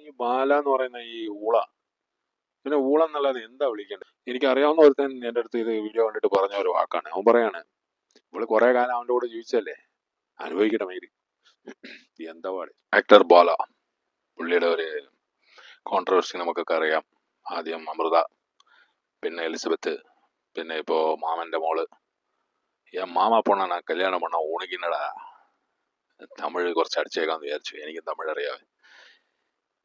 ഈ ബാല എന്ന് പറയുന്ന ഈ ഊള, പിന്നെ ഊള എന്നല്ലാതെ എന്താ വിളിക്കേണ്ടത്? എനിക്ക് അറിയാവുന്ന ഒരുത്തൻ എൻ്റെ അടുത്ത് ഇത് വീഡിയോ കണ്ടിട്ട് പറഞ്ഞ ഒരു വാക്കാണ്. അവൻ പറയാണ്, ഇവള് കുറെ കാലം അവൻ്റെ കൂടെ ജീവിച്ചല്ലേ, അനുഭവിക്കട്ടെ മയില്. എന്താ പാട്. ആക്ടർ ബാല, പുള്ളിയുടെ ഒരു കോൺട്രവേഴ്സി നമുക്കൊക്കെ അറിയാം. ആദ്യം അമൃത, പിന്നെ എലിസബത്ത്, പിന്നെ ഇപ്പോ മാമന്റെ മോള്. മാമാ പൊണ്ണ കല്യാണം பண்ண ഊണിക്കുന്നടാ. തമിഴ് കുറച്ച് അടിച്ചേക്കാന്ന് വിചാരിച്ചു. എനിക്കും തമിഴ് അറിയാം.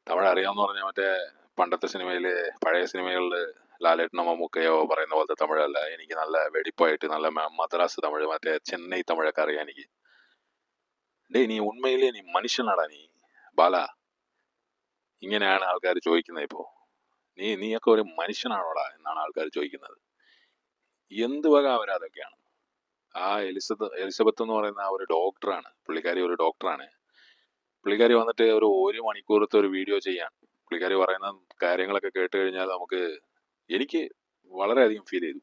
തമിഴ് അറിയാമെന്ന് പറഞ്ഞാൽ മറ്റേ പണ്ടത്തെ സിനിമയില്, പഴയ സിനിമകളില് ലാലേട്ടനോ മമ്മൂക്കയോ പറയുന്ന പോലത്തെ തമിഴല്ല. എനിക്ക് നല്ല വെടിപ്പായിട്ട് നല്ല മദ്രാസ് തമിഴ്, മറ്റേ ചെന്നൈ തമിഴൊക്കെ അറിയാം എനിക്ക്. ഡേ, നീ ഉണ്മയിലേ നീ മനുഷ്യനാടാ നീ ബാല? ഇങ്ങനെയാണ് ആൾക്കാർ ചോദിക്കുന്നത് ഇപ്പോ. നീയൊക്കെ ഒരു മനുഷ്യനാണോടാ എന്നാണ് ആൾക്കാർ ചോദിക്കുന്നത്. എന്ത് വക അവരതൊക്കെയാണ്. ആ എലിസബത്ത് എന്ന് പറയുന്ന ആ ഒരു ഡോക്ടറാണ്, പുള്ളിക്കാരി ഒരു ഡോക്ടറാണ്. പുള്ളിക്കാരി വന്നിട്ട് ഒരു മണിക്കൂറത്തെ ഒരു വീഡിയോ ചെയ്യാൻ, പുള്ളിക്കാരി പറയുന്ന കാര്യങ്ങളൊക്കെ കേട്ട് കഴിഞ്ഞാൽ എനിക്ക് വളരെയധികം ഫീൽ ചെയ്തു.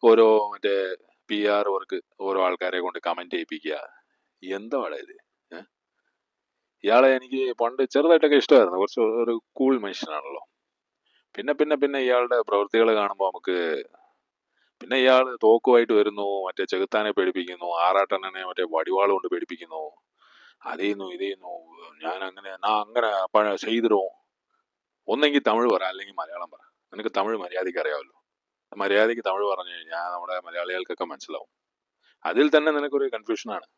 ഓരോ മറ്റേ PR വർക്ക്, ഓരോ ആൾക്കാരെ കൊണ്ട് കമന്റ് ചെയ്യിപ്പിക്കുക. എന്താ പാടാ ഇത്? ഇയാളെ എനിക്ക് പണ്ട് ചെറുതായിട്ടൊക്കെ ഇഷ്ടമായിരുന്നു. കുറച്ച് ഒരു കൂൾ മനുഷ്യനാണല്ലോ. പിന്നെ പിന്നെ പിന്നെ ഇയാളുടെ പ്രവൃത്തികൾ കാണുമ്പോൾ പിന്നെ ഇയാൾ തോക്കുമായിട്ട് വരുന്നു, മറ്റേ ചെകുത്താനെ പേടിപ്പിക്കുന്നു, ആറാട്ടണ്ണനെ മറ്റേ വടിവാൾ കൊണ്ട് പേടിപ്പിക്കുന്നു, അതേന്നു ഇതേന്നു, ഞാൻ അങ്ങനെ ചെയ്തിരും. ഒന്നെങ്കിൽ തമിഴ് പറ, അല്ലെങ്കിൽ മലയാളം പറ. നിനക്ക് തമിഴ് മര്യാദയ്ക്ക് അറിയാമല്ലോ. മര്യാദയ്ക്ക് തമിഴ് പറഞ്ഞു കഴിഞ്ഞാൽ നമ്മുടെ മലയാളികൾക്കൊക്കെ മനസ്സിലാവും. അതിൽ തന്നെ നിനക്കൊരു കൺഫ്യൂഷനാണ്.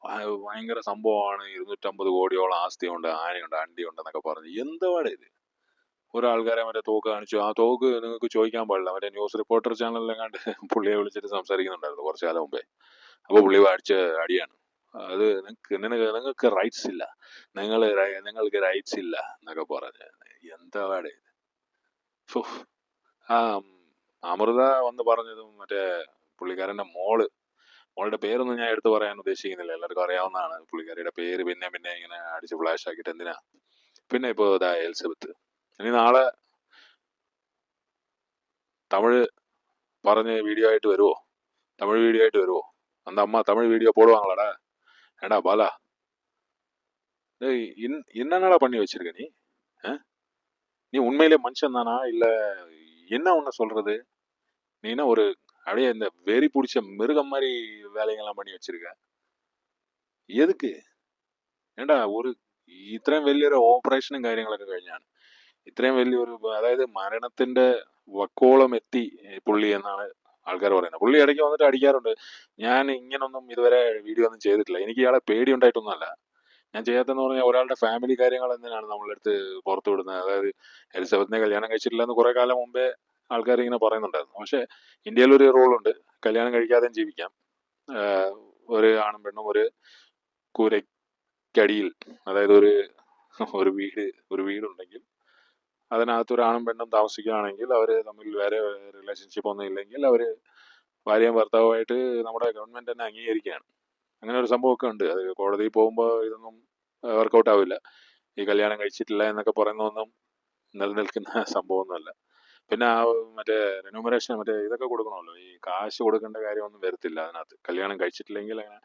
ഭയങ്കര സംഭവമാണ്, 250 കോടിയോളം ആസ്തിയുണ്ട്, ആനയുണ്ട്, അണ്ടിയുണ്ട് എന്നൊക്കെ പറഞ്ഞു. എന്താ ഇത്? ഒരാൾക്കാരെ മറ്റേ തോക്ക് കാണിച്ചു. ആ തോക്ക് നിങ്ങൾക്ക് ചോദിക്കാൻ പാടില്ല. മറ്റേ ന്യൂസ് റിപ്പോർട്ടർ ചാനലിലെങ്ങാണ്ട് പുള്ളിയെ വിളിച്ചിട്ട് സംസാരിക്കുന്നുണ്ടായിരുന്നു കുറച്ചു കാലം മുമ്പേ. അപ്പൊ പുള്ളി അടിച്ച അടിയാണ് അത്. നിങ്ങൾക്ക് റൈറ്റ്സ് ഇല്ല, നിങ്ങൾക്ക് റൈറ്റ്സ് ഇല്ല എന്നൊക്കെ പറഞ്ഞ്. എന്താ പാടേ? ആ അമൃത വന്ന് പറഞ്ഞതും മറ്റേ പുള്ളിക്കാരന്റെ മോളുടെ പേരൊന്നും ഞാൻ എടുത്തു പറയാൻ ഉദ്ദേശിക്കുന്നില്ല, എല്ലാവർക്കും അറിയാവുന്നതാണ് പുള്ളിക്കാരിയുടെ പേര്. പിന്നെ പിന്നെ ഇങ്ങനെ അടിച്ച് ഫ്ലാഷ് ആക്കിയിട്ട് എന്തിനാ? പിന്നെ ഇപ്പോ ഇതാ എലിസബത്ത്. ഇനി നാളെ തമിഴ് പറഞ്ഞ് വീഡിയോ ആയിട്ട് വരുമോ? തമിഴ് വീഡിയോ ആയിട്ട് വരുമോ? அந்த அம்மா தமிழ் வீடியோ போடுவாங்களாடா? ஏடா பாலா, என்னென்னடா பண்ணி வச்சிருக்க நீ? நீ உண்மையிலே மனுஷன் தானா, இல்ல என்ன உன்ன சொல்றது? நீ என்ன ஒரு அப்படியே இந்த வெறி பிடிச்ச மிருகம் மாதிரி വേലകളെല്ലാം பண்ணி വെച്ചിരിക്ക? എതുക്ക്? ഏണ്ടാ ഇത്രയും വലിയൊരു ഓപ്പറേഷനും കാര്യങ്ങളൊക്കെ കഴിഞ്ഞാണ്, ഇത്രയും വലിയൊരു, അതായത് മരണത്തിന്റെ വക്കോളം എത്തി പുള്ളി എന്നാണ് ആൾക്കാർ പറയുന്നത്. പുള്ളി ഇടയ്ക്ക് വന്നിട്ട് അടിക്കാറുണ്ട്. ഞാൻ ഇങ്ങനൊന്നും ഇതുവരെ വീഡിയോ ഒന്നും ചെയ്തിട്ടില്ല. എനിക്ക് ഇയാളെ പേടി ഉണ്ടായിട്ടൊന്നുമല്ല. ഞാൻ ചെയ്യാത്തെന്ന് പറഞ്ഞാൽ ഒരാളുടെ ഫാമിലി കാര്യങ്ങൾ എന്തിനാണ് നമ്മളെടുത്ത് പുറത്തു വിടുന്നത്? അതായത് എലിസബത്തിനെ കല്യാണം കഴിച്ചിട്ടില്ല എന്ന് കുറെ കാലം മുമ്പേ ആൾക്കാർ ഇങ്ങനെ പറയുന്നുണ്ടായിരുന്നു. പക്ഷെ ഇന്ത്യയിൽ ഒരു റൂളുണ്ട്, കല്യാണം കഴിക്കാതെയും ജീവിക്കാം. ഒരു ആണും പെണ്ണും ഒരു കൂരയ്ക്കടിയിൽ, അതായത് ഒരു വീടുണ്ടെങ്കിൽ അതിനകത്ത് ഒരു ആണും പെണ്ണും താമസിക്കുകയാണെങ്കിൽ അവർ തമ്മിൽ വേറെ റിലേഷൻഷിപ്പ് ഒന്നും ഇല്ലെങ്കിൽ അവർ ഭാര്യയും ഭർത്താവുമായിട്ട് നമ്മുടെ ഗവൺമെന്റ് തന്നെ അംഗീകരിക്കുകയാണ്. അങ്ങനെ ഒരു സംഭവമൊക്കെ ഉണ്ട്. അത് കോടതിയിൽ പോകുമ്പോൾ ഇതൊന്നും വർക്കൗട്ട് ആവില്ല. ഈ കല്യാണം കഴിച്ചിട്ടില്ല എന്നൊക്കെ പറയുന്നതൊന്നും നിലനിൽക്കുന്ന സംഭവമൊന്നുമല്ല. പിന്നെ മറ്റേ റെന്യൂമറേഷൻ, മറ്റേ ഇതൊക്കെ കൊടുക്കണമല്ലോ, ഈ കാശ് കൊടുക്കേണ്ട കാര്യമൊന്നും വരത്തില്ല അതിനകത്ത്. കല്യാണം കഴിച്ചിട്ടില്ലെങ്കിൽ അങ്ങനെ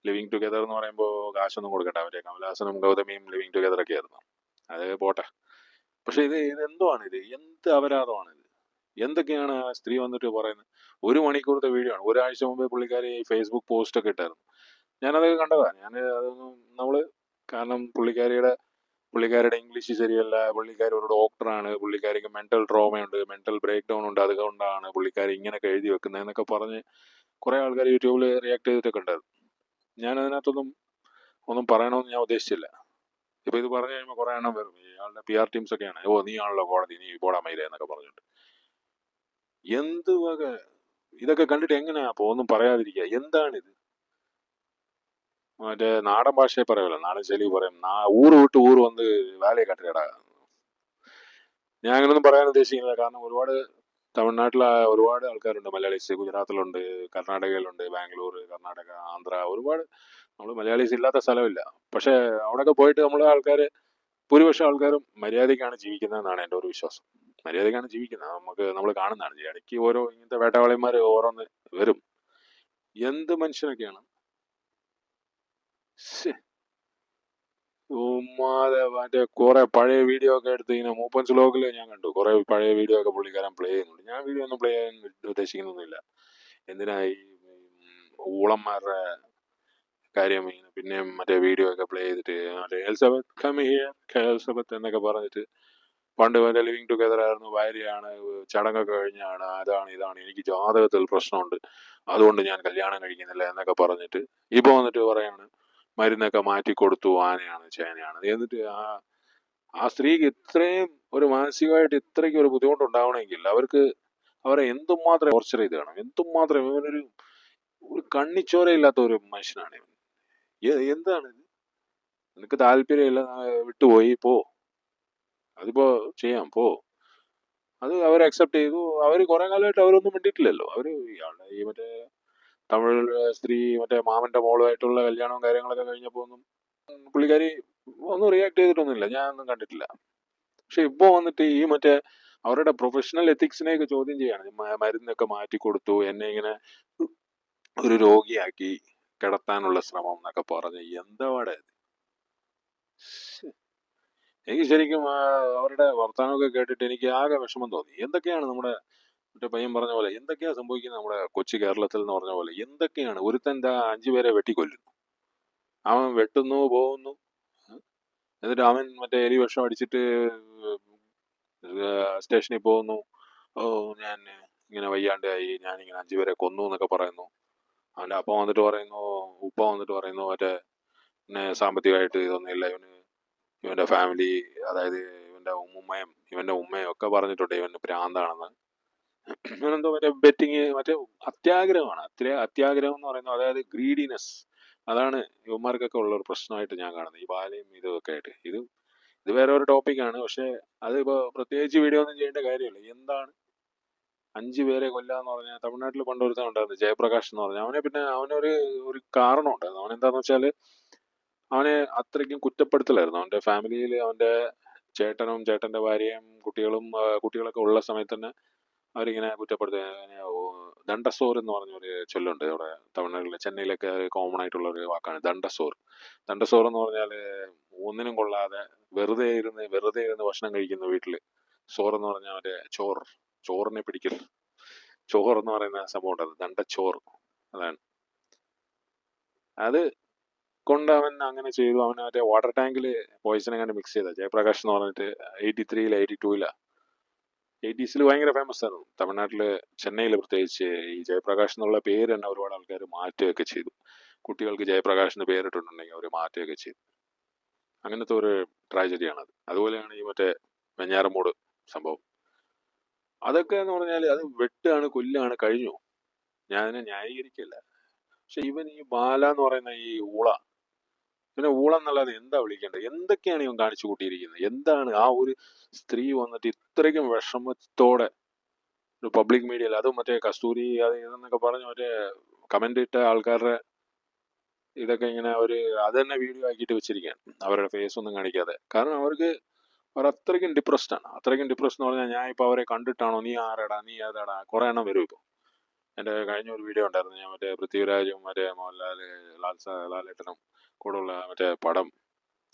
ലിവിങ് ടുഗെദർ എന്ന് പറയുമ്പോൾ കാശൊന്നും കൊടുക്കണ്ട. മറ്റേ കമലഹാസനും ഗൗതമിയും ലിവിങ് ടുഗെദർ ഒക്കെ ആയിരുന്നു. അത് പോട്ടെ. പക്ഷെ ഇതെന്തുവാണ് ഇത്? എന്ത് അപരാധമാണിത്? എന്തൊക്കെയാണ് ആ സ്ത്രീ വന്നിട്ട് പറയുന്നത്? 1 മണിക്കൂറത്തെ വീഡിയോ ആണ്. ഒരാഴ്ച മുമ്പേ പുള്ളിക്കാരി ഫേസ്ബുക്ക് പോസ്റ്റ് ഒക്കെ ഇട്ടായിരുന്നു. ഞാനതൊക്കെ കണ്ടതാ. അതൊന്നും കാരണം പുള്ളിക്കാരിയുടെ ഇംഗ്ലീഷ് ശരിയല്ല, പുള്ളിക്കാരി ഒരു ഡോക്ടറാണ്, പുള്ളിക്കാരിക്ക് മെന്റൽ ട്രോമയുണ്ട്, മെന്റൽ ബ്രേക്ക് ഡൗൺ ഉണ്ട്, അതുകൊണ്ടാണ് പുള്ളിക്കാരി ഇങ്ങനെയൊക്കെ എഴുതി വെക്കുന്നത് എന്നൊക്കെ പറഞ്ഞ് കുറെ ആൾക്കാർ യൂട്യൂബിൽ റിയാക്ട് ചെയ്തിട്ടൊക്കെ ഉണ്ടായിരുന്നു. ഞാൻ ഒന്നും പറയണമെന്ന് ഞാൻ ഉദ്ദേശിച്ചില്ല. ഇപ്പൊ ഇത് പറഞ്ഞു കഴിയുമ്പോൾ കുറെ എണ്ണം വരും, ഇയാളുടെ PR ടീംസ് ഒക്കെയാണ്, നീ ആണല്ലോ കോടതി, നീ പോടാ മയിലേ എന്നൊക്കെ പറഞ്ഞിട്ട്. എന്ത് വക ഇതൊക്കെ കണ്ടിട്ട് എങ്ങനെയാ അപ്പൊ ഒന്നും പറയാതിരിക്കുക? എന്താണിത്? മറ്റേ നാടൻ ഭാഷയെ പറയുമല്ലോ, നാടൻ ശൈലി പറയും, ഊറ് വിട്ട് ഊറ് വന്ന് വേലയെ കട്ടിലടാ. ഞാൻ അങ്ങനൊന്നും പറയാൻ ഉദ്ദേശിക്കുന്നില്ല. കാരണം തമിഴ്നാട്ടിലെ ഒരുപാട് ആൾക്കാരുണ്ട്, മലയാളീസ്. ഗുജറാത്തിലുണ്ട്, കർണാടകയിലുണ്ട്, ബാംഗ്ലൂർ, കർണാടക, ആന്ധ്ര, ഒരുപാട്. നമ്മൾ മലയാളീസ് ഇല്ലാത്ത സ്ഥലമില്ല. പക്ഷെ അവിടെയൊക്കെ പോയിട്ട് ഭൂരിപക്ഷം ആൾക്കാരും മര്യാദയ്ക്കാണ് ജീവിക്കുന്നതെന്നാണ് എൻ്റെ ഒരു വിശ്വാസം. മര്യാദയ്ക്കാണ് ജീവിക്കുന്നത്. നമ്മൾ കാണുന്നതാണ്. ഇടയ്ക്ക് ഇങ്ങനത്തെ വേട്ടവാളിന്മാർ ഓരോന്ന് വരും. എന്ത് മനുഷ്യനൊക്കെയാണ്! ഉമ്മാതെ മറ്റേ കുറെ പഴയ വീഡിയോ ഒക്കെ എടുത്ത് ഇങ്ങനെ മൂപ്പൻസ് വ്ലോഗിൽ ഞാൻ കണ്ടു. കുറെ പഴയ വീഡിയോ ഒക്കെ പുള്ളിക്കാരൻ പ്ലേ ചെയ്യുന്നുണ്ട്. ഞാൻ വീഡിയോ ഒന്നും പ്ലേ ചെയ്യാൻ ഉദ്ദേശിക്കുന്നൊന്നുമില്ല. എന്തിനാ ഈ ഊളന്മാരുടെ കാര്യം ഇങ്ങനെ പിന്നെയും മറ്റേ വീഡിയോ ഒക്കെ പ്ലേ ചെയ്തിട്ട് മറ്റേ എലിസബത്ത് കം ഹിയർ എലിസബത്ത് എന്നൊക്കെ പറഞ്ഞിട്ട് പണ്ട് മറ്റേ ലിവിങ് ടുഗദർ ആയിരുന്നു, ഭാര്യയാണ്, ചടങ്ങൊക്കെ കഴിഞ്ഞാണ്, അതാണ് ഇതാണ്, എനിക്ക് ജാതകത്തിൽ പ്രശ്നമുണ്ട്, അതുകൊണ്ട് ഞാൻ കല്യാണം കഴിക്കുന്നില്ല എന്നൊക്കെ പറഞ്ഞിട്ട് ഇപ്പൊ വന്നിട്ട് പറയാണ് മരുന്നൊക്കെ മാറ്റി കൊടുത്തു, ആനയാണ് ചേനയാണ്. എന്നിട്ട് ആ സ്ത്രീക്ക് ഇത്രയും ഒരു മാനസികമായിട്ട് ഇത്രയ്ക്ക് ഒരു ബുദ്ധിമുട്ടുണ്ടാവണമെങ്കിൽ അവരെ എന്തുമാത്രം ടോർച്ചർ ചെയ്ത് കാണും, എന്തുമാത്രം ഇവനൊരു ഒരു കണ്ണിച്ചോരയില്ലാത്ത ഒരു മനുഷ്യനാണ് ഇവൻ. എന്താണ് ഇത്? നിനക്ക് താല്പര്യമില്ല, വിട്ടുപോയി പോ, അതിപ്പോ ചെയ്യാം പോ. അത് അവർ അക്സെപ്റ്റ് ചെയ്തു. അവർ കുറെ കാലമായിട്ട് അവരൊന്നും മിണ്ടിയിട്ടില്ലല്ലോ. അവര് ഇയാളുടെ ഈ മറ്റേ തമിഴ് സ്ത്രീ മറ്റേ മാമന്റെ മോളുമായിട്ടുള്ള കല്യാണവും കാര്യങ്ങളൊക്കെ കഴിഞ്ഞപ്പോ ഒന്നും പുള്ളിക്കാരി ഒന്നും റിയാക്ട് ചെയ്തിട്ടൊന്നുമില്ല, ഞാനൊന്നും കണ്ടിട്ടില്ല. പക്ഷെ ഇപ്പൊ വന്നിട്ട് ഈ മറ്റേ അവരുടെ പ്രൊഫഷണൽ എത്തിക്സിനെയൊക്കെ ചോദ്യം ചെയ്യാണ്. മരുന്നൊക്കെ മാറ്റി കൊടുത്തു, എന്നെ ഇങ്ങനെ ഒരു രോഗിയാക്കി കിടത്താനുള്ള ശ്രമം എന്നൊക്കെ പറഞ്ഞ് എന്താവാടെ. എനിക്ക് ശരിക്കും അവരുടെ വർത്തമാനമൊക്കെ കേട്ടിട്ട് എനിക്ക് ആകെ വിഷമം തോന്നി. എന്തൊക്കെയാണ് നമ്മുടെ മറ്റേ പയ്യൻ പറഞ്ഞ പോലെ എന്തൊക്കെയാ സംഭവിക്കുന്നത് നമ്മുടെ കൊച്ചു കേരളത്തിൽ എന്ന് പറഞ്ഞ പോലെ? എന്തൊക്കെയാണ്? ഒരുത്തൻ 5 പേരെ വെട്ടിക്കൊല്ലുന്നു, അവൻ വെട്ടുന്നു പോകുന്നു, എന്നിട്ട് അവൻ മറ്റേ എലി വിഷം അടിച്ചിട്ട് സ്റ്റേഷനിൽ പോകുന്നു, ഓ ഞാൻ ഇങ്ങനെ വയ്യാണ്ടായി, ഞാനിങ്ങനെ 5 പേരെ കൊന്നു എന്നൊക്കെ പറയുന്നു. അവന്റെ അപ്പ വന്നിട്ട് പറയുന്നു, ഉപ്പ വന്നിട്ട് പറയുന്നു മറ്റേ പിന്നെ സാമ്പത്തികമായിട്ട് ഇതൊന്നും ഇല്ല ഇവന്, ഇവന്റെ ഫാമിലി, അതായത് ഇവന്റെ ഇവന്റെ ഉമ്മയും ഒക്കെ പറഞ്ഞിട്ടുണ്ട് ഇവന് ഭ്രാന്താണെന്ന്. ഇവനെന്തോ മറ്റേ ബെറ്റിങ്, മറ്റേ അത്യാഗ്രഹമാണ്. അത്യാഗ്രഹം എന്ന് പറയുന്നത്, അതായത് ഗ്രീഡിനെസ്. അതാണ് യുവമാർക്കൊക്കെ ഉള്ള ഒരു പ്രശ്നമായിട്ട് ഞാൻ കാണുന്നത്, ഈ ബാലയും ഇതൊക്കെ ആയിട്ട്. ഇത് വേറെ ഒരു ടോപ്പിക്കാണ്. പക്ഷെ അതിപ്പോ പ്രത്യേകിച്ച് വീഡിയോ ഒന്നും ചെയ്യേണ്ട കാര്യമില്ല. എന്താണ് 5 പേരെ കൊല്ലാന്ന് പറഞ്ഞാൽ, തമിഴ്നാട്ടിൽ പണ്ടൊരുത്തൻ ഉണ്ടായിരുന്നു ജയപ്രകാശ് എന്ന് പറഞ്ഞാൽ, അവനൊരു ഒരു കാരണം ഉണ്ടായിരുന്നു. അവൻ എന്താന്ന് വെച്ചാല് അവനെ അത്രയ്ക്കും കുറ്റപ്പെടുത്തലായിരുന്നു. അവന്റെ ഫാമിലിയിൽ അവന്റെ ചേട്ടനും ചേട്ടന്റെ ഭാര്യയും കുട്ടികളൊക്കെ ഉള്ള സമയത്ത് തന്നെ അവരിങ്ങനെ കുറ്റപ്പെടുത്തുക. ദണ്ഡസോർ എന്ന് പറഞ്ഞ ഒരു ചൊല്ലുണ്ട് അവിടെ തമിഴ്നാട്ടിലെ, ചെന്നൈയിലൊക്കെ കോമൺ ആയിട്ടുള്ള ഒരു വാക്കാണ് ദണ്ഡസോർ. ദണ്ഡസോർ എന്ന് പറഞ്ഞാല് ഒന്നിനും കൊള്ളാതെ വെറുതെ ഇരുന്ന് ഭക്ഷണം കഴിക്കുന്ന വീട്ടില്. സോർ എന്ന് പറഞ്ഞാൽ മറ്റേ ചോറിനെ പിടിക്കൽ. ചോർ എന്ന് പറയുന്ന സംഭവം ഉണ്ട്, ദണ്ഡച്ചോർ. അതാണ് അത് കൊണ്ട് അവൻ അങ്ങനെ ചെയ്തു. അവൻ മറ്റേ വാട്ടർ ടാങ്കിൽ പോയിസൺ എങ്ങനെ മിക്സ് ചെയ്ത ജയപ്രകാശ് എന്ന് പറഞ്ഞിട്ട് 83-ൽ 82-ലാ 80s ഭയങ്കര ഫേമസ് ആയിരുന്നു തമിഴ്നാട്ടില്, ചെന്നൈയിൽ പ്രത്യേകിച്ച്. ഈ ജയപ്രകാശ് എന്നുള്ള പേര് തന്നെ ഒരുപാട് ആൾക്കാർ മാറ്റുകയൊക്കെ ചെയ്തു. കുട്ടികൾക്ക് ജയപ്രകാശിന് പേരിട്ടിട്ടുണ്ടെങ്കിൽ അവർ മാറ്റുകയൊക്കെ ചെയ്തു. അങ്ങനത്തെ ഒരു ട്രാജഡിയാണത്. അതുപോലെയാണ് ഈ മറ്റേ വെഞ്ഞാറമൂട് സംഭവം. അതൊക്കെ എന്ന് പറഞ്ഞാൽ അത് വെട്ടാണ്, കൊല്ലാണ്, കഴിഞ്ഞു. ഞാൻ അതിനെ ന്യായീകരിക്കില്ല. പക്ഷെ ഇവൻ ഈ ബാല എന്ന് പറയുന്ന ഈ പിന്നെ ഊളെന്നല്ലാതെ എന്താ വിളിക്കേണ്ടത്? എന്തൊക്കെയാണ് ഇവൻ കാണിച്ചു കൂട്ടിയിരിക്കുന്നത്? എന്താണ് ആ ഒരു സ്ത്രീ വന്നിട്ട് ഇത്രയ്ക്കും വിഷമത്തോടെ ഒരു പബ്ലിക് മീഡിയയിൽ, അതും മറ്റേ കസ്തൂരി അത് ഇതെന്നൊക്കെ പറഞ്ഞ് മറ്റേ കമന്റ് ഇട്ട ആൾക്കാരുടെ ഇതൊക്കെ ഇങ്ങനെ അത് തന്നെ വീഡിയോ ആക്കിയിട്ട് വെച്ചിരിക്കുകയാണ്, അവരുടെ ഫേസ് ഒന്നും കാണിക്കാതെ. കാരണം അവർ അത്രയ്ക്കും ഡിപ്രസ്ഡ് ആണ്. അത്രയ്ക്കും ഡിപ്രസ്ഡ് എന്ന് പറഞ്ഞാൽ, ഞാൻ ഇപ്പൊ അവരെ കണ്ടിട്ടാണോ, നീ ആരടാ, നീ ഏതാടാ, കുറെ എണ്ണം വരും ഇപ്പൊ. എന്റെ കഴിഞ്ഞ ഒരു വീഡിയോ ഉണ്ടായിരുന്നു, ഞാൻ മറ്റേ പൃഥ്വിരാജും മറ്റേ മോഹൻലാൽ, ലാലേട്ടനും കൂടെ ഉള്ള മറ്റേ പടം,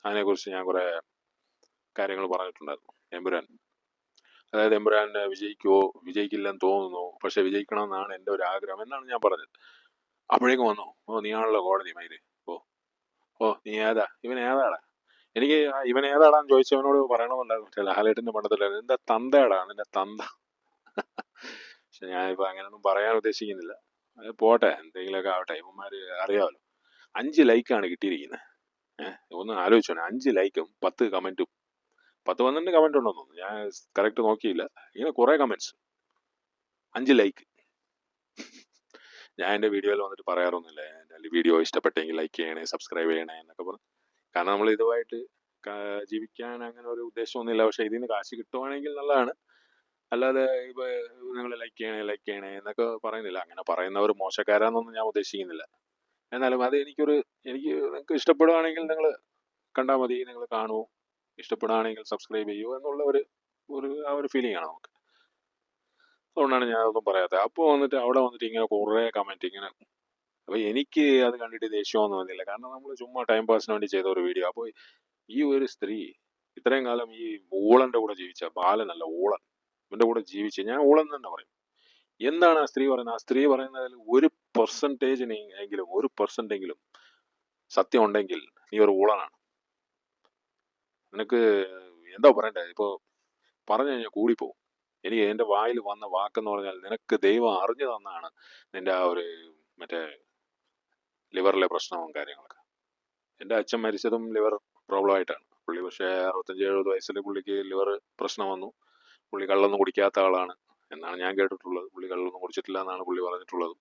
അതിനെക്കുറിച്ച് ഞാൻ കുറെ കാര്യങ്ങൾ പറഞ്ഞിട്ടുണ്ടായിരുന്നു. എമ്പുരാൻ, അതായത് എമ്പുരാൻ വിജയിക്കില്ലെന്ന് തോന്നുന്നു, പക്ഷെ വിജയിക്കണമെന്നാണ് എൻ്റെ ഒരു ആഗ്രഹം എന്നാണ് ഞാൻ പറഞ്ഞത്. അപ്പോഴേക്കും വന്നു, ഓ നീയാണല്ലോ കോടതി മയില്, നീ ഇവൻ ഏതാടാ. എനിക്ക് ഇവൻ ഏതാടാന്ന് ചോദിച്ചവനോട് പറയണമെന്നുണ്ടായിരുന്നു മറ്റേ ലാലേട്ടന്റെ പണ്ടത്തിലായിരുന്നു, നിന്റെ തന്തയാടാ, നിന്റെ തന്ത. പക്ഷെ ഞാനിപ്പോ അങ്ങനെയൊന്നും പറയാൻ ഉദ്ദേശിക്കുന്നില്ല. അത് പോട്ടെ, എന്തെങ്കിലുമൊക്കെ ആവട്ടെ. ഇവന്മാര് അറിയാമല്ലോ, 5 ലൈക്കാണ് കിട്ടിയിരിക്കുന്നത്. ഒന്ന് ആലോചിച്ചോ, 5 ലൈക്കും 10 കമന്റും. 10-12 കമന്റ് ഉണ്ടെന്ന് തോന്നുന്നു, ഞാൻ കറക്റ്റ് നോക്കിയില്ല. ഇങ്ങനെ കുറെ കമന്റ്സ്, 5 ലൈക്ക്. ഞാൻ എന്റെ വീഡിയോയിൽ വന്നിട്ട് പറയാറൊന്നുമില്ല എന്റെ വീഡിയോ ഇഷ്ടപ്പെട്ടെങ്കിൽ ലൈക്ക് ചെയ്യണേ, സബ്സ്ക്രൈബ് ചെയ്യണേ എന്നൊക്കെ പറഞ്ഞു. കാരണം നമ്മൾ ഇതുമായിട്ട് ജീവിക്കാൻ അങ്ങനെ ഒരു ഉദ്ദേശമൊന്നുമില്ല. പക്ഷെ ഇതിന് കാശ് കിട്ടുവാണെങ്കിൽ നല്ലതാണ്. അല്ലാതെ ഇപ്പൊ നിങ്ങൾ ലൈക്ക് ചെയ്യണേ എന്നൊക്കെ പറയുന്നില്ല. അങ്ങനെ പറയുന്നവർ മോശക്കാരാന്നൊന്നും ഞാൻ ഉദ്ദേശിക്കുന്നില്ല. എന്നാലും അത് എനിക്ക് നിങ്ങൾക്ക് ഇഷ്ടപ്പെടുവാണെങ്കിൽ നിങ്ങൾ കണ്ടാൽ മതി, നിങ്ങൾ കാണുമോ, ഇഷ്ടപ്പെടുകയാണെങ്കിൽ സബ്സ്ക്രൈബ് ചെയ്യൂ എന്നുള്ള ആ ഒരു ഫീലിംഗ് ആണ് നമുക്ക്. അതുകൊണ്ടാണ് ഞാൻ അതൊന്നും പറയാത്തത്. അപ്പോൾ അവിടെ വന്നിട്ട് ഇങ്ങനെ കുറേ കമന്റ് ഇങ്ങനെ. അപ്പൊ എനിക്ക് അത് കണ്ടിട്ട് ദേഷ്യമൊന്നും വന്നില്ല. കാരണം നമ്മൾ ചുമ്മാ ടൈം പാസിന് വേണ്ടി ചെയ്ത ഒരു വീഡിയോ. അപ്പോൾ ഈ ഒരു സ്ത്രീ ഇത്രയും കാലം ഈ ഊളന്റെ കൂടെ ജീവിച്ച, ബാലനല്ല ഊളൻ, ഇവന്റെ കൂടെ ജീവിച്ച, ഞാൻ ഊളൻ തന്നെ പറയും. എന്താണ് ആ സ്ത്രീ പറയുന്നത്? ആ സ്ത്രീ പറയുന്നതിൽ ഒരു എങ്കിലും 1% സത്യം ഉണ്ടെങ്കിൽ നീ ഒരു ഊളനാണ്. നിനക്ക് എന്താ പറയണ്ടേ? ഇപ്പൊ പറഞ്ഞു കഴിഞ്ഞാൽ കൂടിപ്പോവും. എനിക്ക് എന്റെ വായിൽ വന്ന വാക്കെന്ന് പറഞ്ഞാൽ, നിനക്ക് ദൈവം അറിഞ്ഞു തന്നാണ് നിന്റെ ആ ഒരു മറ്റേ ലിവറിലെ പ്രശ്നവും കാര്യങ്ങളൊക്കെ. എന്റെ അച്ഛൻ മരിച്ചതും ലിവർ പ്രോബ്ലം ആയിട്ടാണ്. പുള്ളി പക്ഷേ 65-70 വയസ്സിൽ പുള്ളിക്ക് ലിവർ പ്രശ്നം വന്നു. പുള്ളി കള്ളൊന്നും കുടിക്കാത്ത ആളാണ് എന്നാണ് ഞാൻ കേട്ടിട്ടുള്ളത്. പുള്ളി കള്ളൊന്നും കുടിച്ചിട്ടില്ല എന്നാണ് പുള്ളി പറഞ്ഞിട്ടുള്ളത്.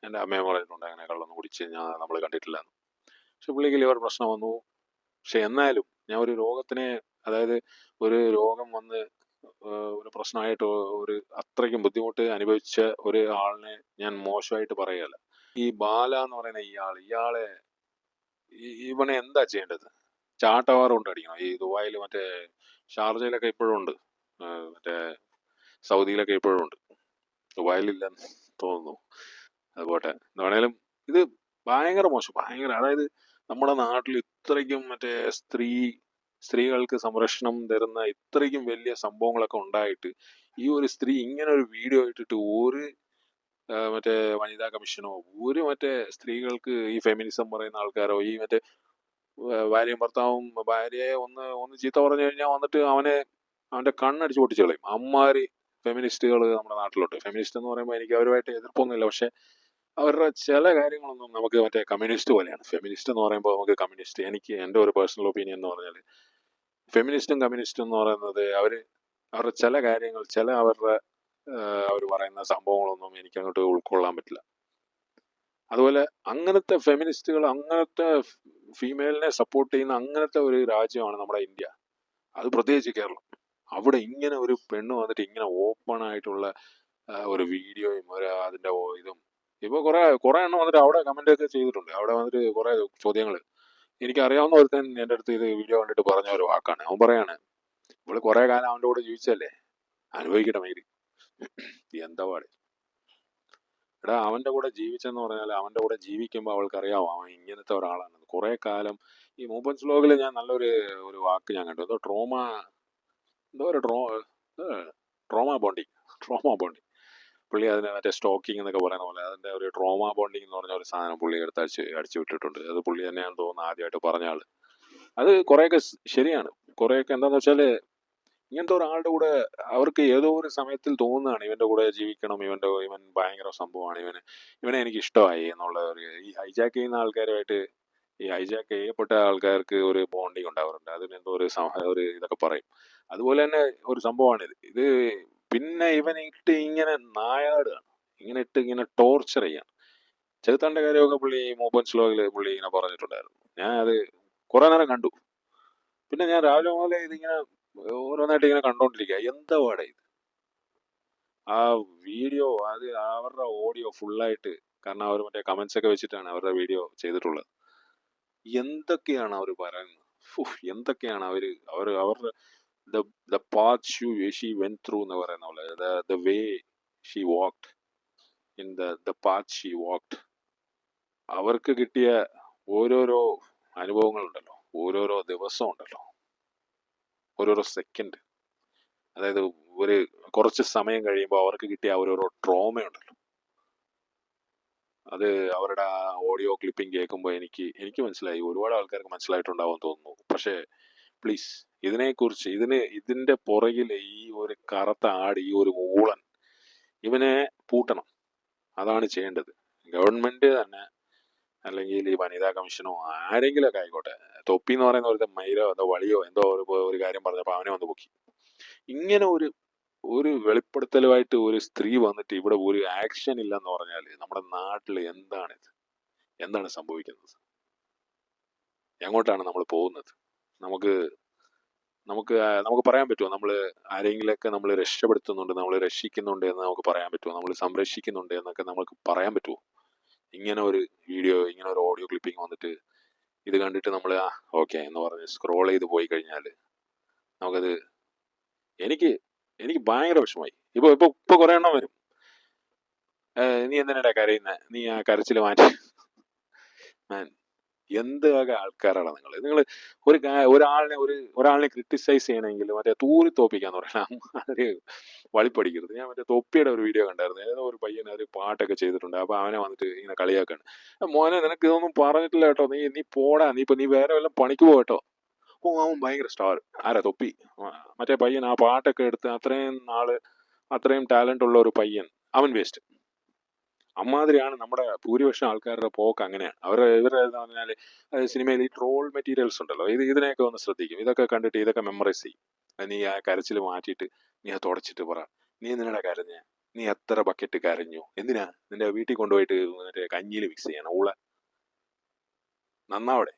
എൻ്റെ അമ്മയും പറഞ്ഞിട്ടുണ്ട് അങ്ങനെ കള്ളൊന്നും കുടിച്ച് നമ്മൾ കണ്ടിട്ടില്ല എന്ന്. പക്ഷെ പുള്ളിക്ക് ലിവർ പ്രശ്നം വന്നു. പക്ഷെ എന്നാലും ഞാൻ ഒരു രോഗത്തിനെ, അതായത് ഒരു രോഗം വന്ന് ഒരു പ്രശ്നമായിട്ട് ഒരു അത്രയ്ക്കും ബുദ്ധിമുട്ട് അനുഭവിച്ച ഒരു ആളിനെ ഞാൻ മോശമായിട്ട് പറയുകയല്ല. ഈ ബാല എന്ന് പറയുന്ന ഇയാളെ ഇവനെ എന്താ ചെയ്യേണ്ടത്? ചാട്ടവാർ കൊണ്ട് അടിക്കണം. ഈ ദുബായിൽ മറ്റേ ഷാർജയിലൊക്കെ ഇപ്പോഴും ഉണ്ട്, മറ്റേ സൗദിയിലൊക്കെ ഇപ്പോഴും ഉണ്ട്. ദുബായിലില്ലെന്ന് തോന്നുന്നു. അതുപോട്ടെ എന്ന് വേണേലും ഇത് ഭയങ്കര മോശം, ഭയങ്കര. അതായത് നമ്മുടെ നാട്ടിൽ ഇത്രയ്ക്കും മറ്റേ സ്ത്രീകൾക്ക് സംരക്ഷണം തരുന്ന ഇത്രയ്ക്കും വലിയ സംഭവങ്ങളൊക്കെ ഉണ്ടായിട്ട് ഈ ഒരു സ്ത്രീ ഇങ്ങനെ ഒരു വീഡിയോ ഇട്ടിട്ട് ഒരു മറ്റേ വനിതാ കമ്മീഷനോ മറ്റേ സ്ത്രീകൾക്ക് ഈ ഫെമിനിസം പറയുന്ന ആൾക്കാരോ ഈ മറ്റേ ഭാര്യയും ഭർത്താവും ഭാര്യയെ ഒന്ന് ചീത്ത പറഞ്ഞു കഴിഞ്ഞാൽ വന്നിട്ട് അവന്റെ കണ്ണടിച്ച് പൊട്ടിച്ചു കളയും. അമ്മാര് ഫെമിനിസ്റ്റുകൾ നമ്മുടെ നാട്ടിലുണ്ട്. ഫെമിനിസ്റ്റ് എന്ന് പറയുമ്പോൾ എനിക്ക് അവരുമായിട്ട് എതിർപ്പൊന്നുമില്ല. പക്ഷെ അവരുടെ ചില കാര്യങ്ങളൊന്നും നമുക്ക് മറ്റേ കമ്മ്യൂണിസ്റ്റ് പോലെയാണ്. ഫെമിനിസ്റ്റ് എന്ന് പറയുമ്പോൾ നമുക്ക് കമ്മ്യൂണിസ്റ്റ്, എനിക്ക് എൻ്റെ ഒരു പേഴ്സണൽ ഒപ്പീനിയൻ എന്ന് പറഞ്ഞാൽ ഫെമിനിസ്റ്റും കമ്മ്യൂണിസ്റ്റും എന്ന് പറയുന്നത് അവരുടെ ചില കാര്യങ്ങൾ, അവർ പറയുന്ന സംഭവങ്ങളൊന്നും എനിക്ക് അങ്ങോട്ട് ഉൾക്കൊള്ളാൻ പറ്റില്ല. അതുപോലെ അങ്ങനത്തെ ഫെമിനിസ്റ്റുകൾ, അങ്ങനത്തെ ഫീമെയിലിനെ സപ്പോർട്ട് ചെയ്യുന്ന അങ്ങനത്തെ ഒരു രാജ്യമാണ് നമ്മുടെ ഇന്ത്യ. അത് പ്രത്യേകിച്ച് കേരളം. അവിടെ ഇങ്ങനെ ഒരു പെണ്ണ് വന്നിട്ട് ഇങ്ങനെ ഓപ്പൺ ആയിട്ടുള്ള ഒരു വീഡിയോയും അതിന്റെ ഇതും ഇപ്പൊ കുറെ എണ്ണം വന്നിട്ട് അവിടെ കമന്റ് ഒക്കെ ചെയ്തിട്ടുണ്ട്. അവിടെ വന്നിട്ട് കുറെ ചോദ്യങ്ങൾ. എനിക്കറിയാവുന്ന ഒരുത്തൻ എൻ്റെ അടുത്ത് ഇത് വീഡിയോ കണ്ടിട്ട് പറഞ്ഞ ഒരു വാക്കാണ്. അവൻ പറയാണ്, ഇവള് കുറെ കാലം അവന്റെ കൂടെ ജീവിച്ചല്ലേ, അനുഭവിക്കട്ടെ മയില്. എന്താ പാട്? എടാ, അവന്റെ കൂടെ ജീവിച്ചെന്ന് പറഞ്ഞാൽ അവന്റെ കൂടെ ജീവിക്കുമ്പോൾ അവൾക്കറിയാവും അവൻ ഇങ്ങനത്തെ ഒരാളാണ്. കുറെ കാലം ഈ മൂപ്പൻസ് വ്ലോഗിൽ ഞാൻ ഒരു വാക്ക് ഞാൻ കണ്ടു. എന്തോ ഒരു ട്രോമ ബോണ്ടിങ്. പുള്ളി അതിനെ മറ്റേ സ്റ്റോക്കിംഗ് എന്നൊക്കെ പറയുന്ന പോലെ അതിന്റെ ഒരു ട്രോമ ബോണ്ടിങ് എന്ന് പറഞ്ഞ ഒരു സാധനം പുള്ളി അടിച്ചു വിട്ടിട്ടുണ്ട്. അത് പുള്ളി തന്നെയാണ് തോന്നുന്നു ആദ്യമായിട്ട് പറഞ്ഞ ആള്. അത് കുറെയൊക്കെ ശരിയാണ്. കുറെയൊക്കെ എന്താന്ന് വെച്ചാല് ഇങ്ങനത്തെ ഒരാളുടെ കൂടെ അവർക്ക് ഏതോ ഒരു സമയത്തിൽ തോന്നുന്നതാണ് ഇവന്റെ കൂടെ ജീവിക്കണം, ഇവൻ ഭയങ്കര സംഭവമാണ്, ഇവനെ എനിക്ക് ഇഷ്ടമായി എന്നുള്ള ഈ ഹൈജാക്ക് ചെയ്യുന്ന ആൾക്കാരുമായിട്ട്, ഈ ഹൈജാക്ക് ചെയ്യപ്പെട്ട ആൾക്കാർക്ക് ഒരു ബോണ്ടിങ് ഉണ്ടാവാറുണ്ട്. അതിനെന്തോ ഒരു ഇതൊക്കെ പറയും. അതുപോലെ തന്നെ ഒരു സംഭവമാണ് ഇത്. പിന്നെ ഇവനിട്ട് ഇങ്ങനെ നായാടുകയാണ്, ഇങ്ങനെ ടോർച്ചർ ചെയ്യാൻ. ചെറുത്താന്റെ കാര്യമൊക്കെ പുള്ളി മൂപ്പൻ സ്ലോഗില് പുള്ളി ഇങ്ങനെ പറഞ്ഞിട്ടുണ്ടായിരുന്നു. ഞാൻ അത് കുറെ നേരം കണ്ടു. പിന്നെ ഞാൻ രാവിലെ മുതലേ ഇതിങ്ങനെ ഓരോന്നായിട്ട് ഇങ്ങനെ കണ്ടോണ്ടിരിക്കുക. എന്താ പാടെ ഇത്? ആ വീഡിയോ, അത് അവരുടെ ഓഡിയോ ഫുള്ളായിട്ട്, കാരണം അവർ മറ്റേ കമന്റ്സ് ഒക്കെ വെച്ചിട്ടാണ് അവരുടെ വീഡിയോ ചെയ്തിട്ടുള്ളത്. എന്തൊക്കെയാണ് അവർ പറയുന്നത്? എന്തൊക്കെയാണ് അവരുടെ the path she went through എന്ന് പറയുന്ന പോലെ, the way she walked in the path she walked. അവർക്ക് കിട്ടിയ ഓരോരോ അനുഭവങ്ങളുണ്ടല്ലോ, ഓരോരോ ദിവസം ഉണ്ടല്ലോ, ഓരോരോ സെക്കൻഡ്, അതായത് ഒരു കുറച്ച് സമയം കഴിയുമ്പോൾ അവർക്ക് കിട്ടിയ ഓരോരോ ട്രോമയുണ്ടല്ലോ, അത് അവരുടെ ആ ഓഡിയോ ക്ലിപ്പിംഗ് കേൾക്കുമ്പോൾ എനിക്ക് മനസ്സിലായി. ഒരുപാട് ആൾക്കാർക്ക് മനസ്സിലായിട്ടുണ്ടാവും തോന്നുന്നു. പക്ഷേ പ്ലീസ്, ഇതിനെക്കുറിച്ച് ഇതിന്റെ പുറകിൽ ഈ ഒരു കറുത്ത ആട്, ഈ ഒരു ഊളൻ, ഇവനെ പൂട്ടണം. അതാണ് ചെയ്യേണ്ടത്. ഗവൺമെന്റ് തന്നെ, അല്ലെങ്കിൽ ഈ വനിതാ കമ്മീഷനോ ആരെങ്കിലും ഒക്കെ ആയിക്കോട്ടെ. തൊപ്പി എന്ന് പറയുന്ന ഒരു മയിലോ എന്തോ വളിയോ എന്തോ ഒരു കാര്യം പറഞ്ഞപ്പോൾ അവനെ വന്ന് പൊക്കി. ഇങ്ങനെ ഒരു വെളിപ്പെടുത്തലുമായിട്ട് ഒരു സ്ത്രീ വന്നിട്ട് ഇവിടെ ഒരു ആക്ഷൻ ഇല്ലെന്ന് പറഞ്ഞാൽ നമ്മുടെ നാട്ടിൽ എന്താണ് സംഭവിക്കുന്നത്? എങ്ങോട്ടാണ് നമ്മൾ പോകുന്നത്? നമുക്ക് പറയാൻ പറ്റുമോ? നമ്മൾ ആരെങ്കിലൊക്കെ നമ്മൾ രക്ഷപ്പെടുത്തുന്നുണ്ട്, നമ്മൾ രക്ഷിക്കുന്നുണ്ട് എന്ന് നമുക്ക് പറയാൻ പറ്റുമോ? നമ്മൾ സംരക്ഷിക്കുന്നുണ്ട് എന്നൊക്കെ നമുക്ക് പറയാൻ പറ്റുമോ? ഇങ്ങനെ ഒരു വീഡിയോ, ഇങ്ങനെ ഒരു ഓഡിയോ ക്ലിപ്പിംഗ് വന്നിട്ട് ഇത് കണ്ടിട്ട് നമ്മൾ ഓക്കെ എന്ന് പറഞ്ഞ് സ്ക്രോൾ ചെയ്ത് പോയി കഴിഞ്ഞാൽ നമുക്കത്, എനിക്ക് ഭയങ്കര വിഷമമായി. ഇപ്പൊ കുറെ എണ്ണം വരും, നീ എന്തിനാ കരയുന്നത്, നീ ആ കരച്ചിൽ മാറ്റി. മാൻ, എന്ത് വക ആൾക്കാരാണ് നിങ്ങൾ? നിങ്ങൾ ഒരാളിനെ ക്രിട്ടിസൈസ് ചെയ്യണമെങ്കിൽ മറ്റേ തൂരി തോപ്പിക്കാന്ന് പറയണം. ഒരു വളിപ്പടിക്കരുത്. ഞാൻ മറ്റേ തൊപ്പിയുടെ ഒരു വീഡിയോ കണ്ടായിരുന്നു. ഏതോ ഒരു പയ്യൻ ഒരു പാട്ടൊക്കെ ചെയ്തിട്ടുണ്ട്. അപ്പൊ അവനെ വന്നിട്ട് ഇങ്ങനെ കളിയാക്കാണ്. മോനെ നിനക്ക് ഇതൊന്നും പറഞ്ഞിട്ടില്ല കേട്ടോ, നീ പോടാ, നീ വേറെ വല്ല പണിക്ക് പോ കേട്ടോ. ഓ അവൻ ഭയങ്കര സ്റ്റാർ. ആരാ? തൊപ്പി. മറ്റേ പയ്യൻ ആ പാട്ടൊക്കെ എടുത്ത് അത്രയും നാള് അത്രയും ടാലന്റ് ഉള്ള ഒരു പയ്യൻ, അവൻ വേസ്റ്റ്. അമ്മാതിരിയാണ് നമ്മുടെ ഭൂരിപക്ഷം ആൾക്കാരുടെ പോക്ക്. അങ്ങനെയാണ് ഇവരുടെ എന്ന് പറഞ്ഞാല് സിനിമയിൽ ഈ ട്രോൾ മെറ്റീരിയൽസ് ഉണ്ടല്ലോ, ഇതിനെയൊക്കെ ഒന്ന് ശ്രദ്ധിക്കും. ഇതൊക്കെ കണ്ടിട്ട് ഇതൊക്കെ മെമ്മറൈസ് ചെയ്യും. നീ ആ കരച്ചിൽ മാറ്റിയിട്ട് നീ അത് തുടച്ചിട്ട് പറ, നീ എന്തിനാ കരഞ്ഞ, നീ എത്ര ബക്കറ്റ് കരഞ്ഞു, എന്തിനാ നിന്റെ വീട്ടിൽ കൊണ്ടുപോയിട്ട് മറ്റേ കഞ്ഞിയിൽ മിക്സ് ചെയ്യണം ഊള, നന്നാവടെ.